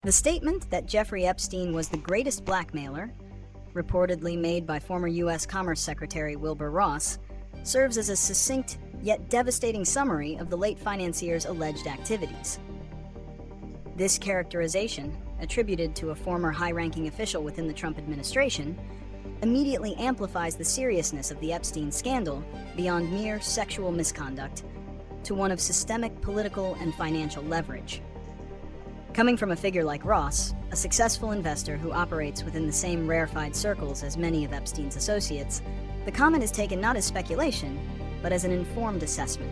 The statement that Jeffrey Epstein was the greatest blackmailer, reportedly made by former U.S. Commerce Secretary Wilbur Ross, serves as a succinct yet devastating summary of the late financier's alleged activities. This characterization, attributed to a former high-ranking official within the Trump administration, immediately amplifies the seriousness of the Epstein scandal beyond mere sexual misconduct to one of systemic political and financial leverage. Coming from a figure like Ross, a successful investor who operates within the same rarefied circles as many of Epstein's associates, the comment is taken not as speculation, but as an informed assessment.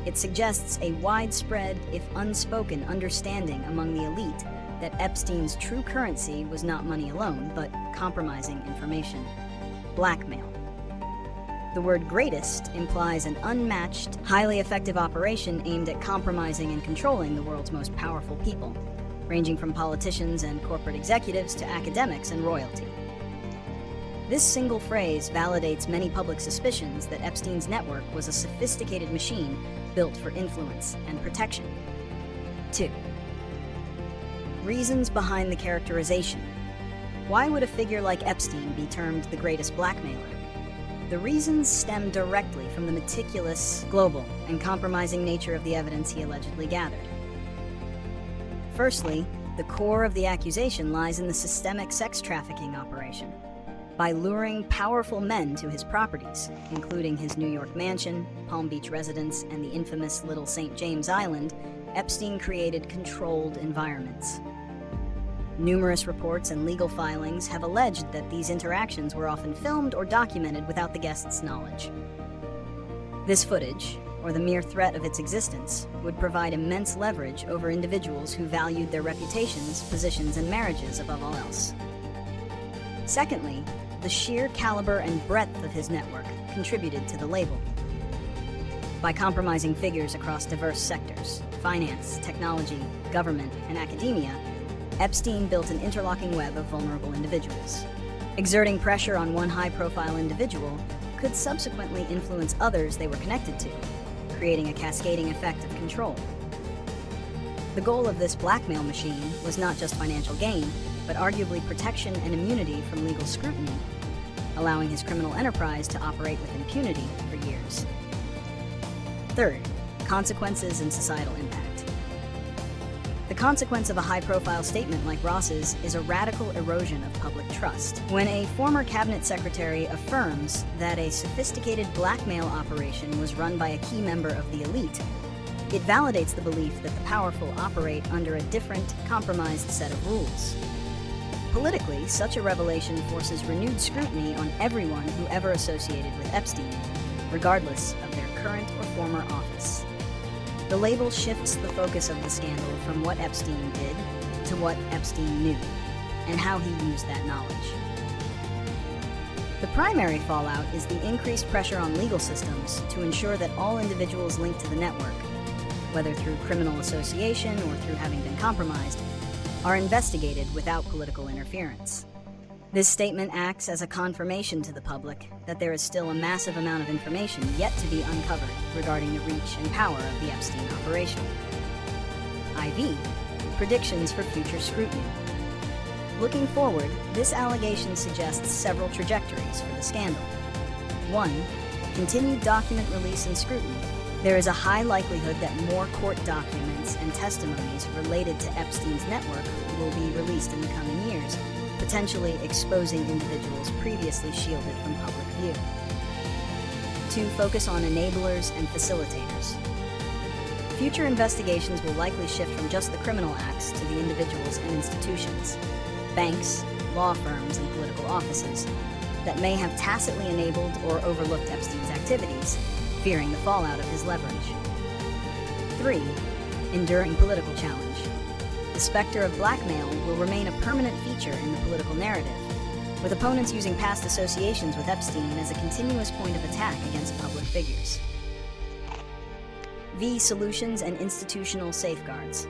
It suggests a widespread, if unspoken, understanding among the elite that Epstein's true currency was not money alone, but compromising information. Blackmail. The word greatest implies an unmatched, highly effective operation aimed at compromising and controlling the world's most powerful people, ranging from politicians and corporate executives to academics and royalty. This single phrase validates many public suspicions that Epstein's network was a sophisticated machine built for influence and protection. 2. Reasons behind the characterization. Why would a figure like Epstein be termed the greatest blackmailer? The reasons stem directly from the meticulous, global, and compromising nature of the evidence he allegedly gathered. Firstly, the core of the accusation lies in the systemic sex trafficking operation. By luring powerful men to his properties, including his New York mansion, Palm Beach residence, and the infamous Little St. James Island, Epstein created controlled environments. Numerous reports and legal filings have alleged that these interactions were often filmed or documented without the guest's knowledge. This footage, or the mere threat of its existence, would provide immense leverage over individuals who valued their reputations, positions, and marriages above all else. Secondly, the sheer caliber and breadth of his network contributed to the label. By compromising figures across diverse sectors, finance, technology, government, and academia, Epstein built an interlocking web of vulnerable individuals. Exerting pressure on one high-profile individual could subsequently influence others they were connected to, creating a cascading effect of control. The goal of this blackmail machine was not just financial gain, but arguably protection and immunity from legal scrutiny, allowing his criminal enterprise to operate with impunity for years. Third, consequences and societal impact. The consequence of a high-profile statement like Ross's is a radical erosion of public trust. When a former cabinet secretary affirms that a sophisticated blackmail operation was run by a key member of the elite, it validates the belief that the powerful operate under a different, compromised set of rules. Politically, such a revelation forces renewed scrutiny on everyone who ever associated with Epstein, regardless of their current or former office. The label shifts the focus of the scandal from what Epstein did to what Epstein knew, and how he used that knowledge. The primary fallout is the increased pressure on legal systems to ensure that all individuals linked to the network, whether through criminal association or through having been compromised, are investigated without political interference. This statement acts as a confirmation to the public that there is still a massive amount of information yet to be uncovered regarding the reach and power of the Epstein operation. IV. Predictions for future scrutiny. Looking forward, this allegation suggests several trajectories for the scandal. 1. Continued document release and scrutiny. There is a high likelihood that more court documents and testimonies related to Epstein's network will be released in the coming years, potentially exposing individuals previously shielded from public view. 2. Focus on enablers and facilitators. Future investigations will likely shift from just the criminal acts to the individuals and institutions, banks, law firms, and political offices that may have tacitly enabled or overlooked Epstein's activities, fearing the fallout of his leverage. 3. Enduring political challenge. The specter of blackmail will remain a permanent feature in the political narrative, with opponents using past associations with Epstein as a continuous point of attack against public figures. V. Solutions and institutional safeguards.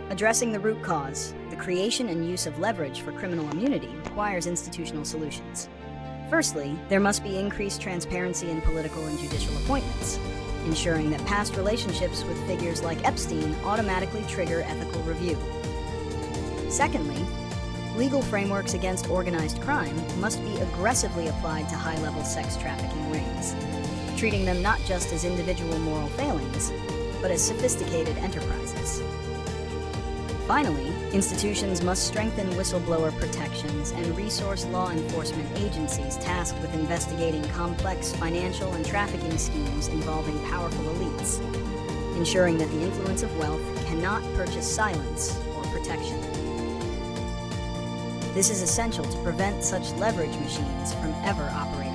Addressing the root cause, the creation and use of leverage for criminal immunity requires institutional solutions. Firstly, there must be increased transparency in political and judicial appointments, ensuring that past relationships with figures like Epstein automatically trigger ethical review. Secondly, legal frameworks against organized crime must be aggressively applied to high-level sex trafficking rings, treating them not just as individual moral failings, but as sophisticated enterprises. Finally, institutions must strengthen whistleblower protections and resource law enforcement agencies tasked with investigating complex financial and trafficking schemes involving powerful elites, ensuring that the influence of wealth cannot purchase silence or protection. This is essential to prevent such leverage machines from ever operating.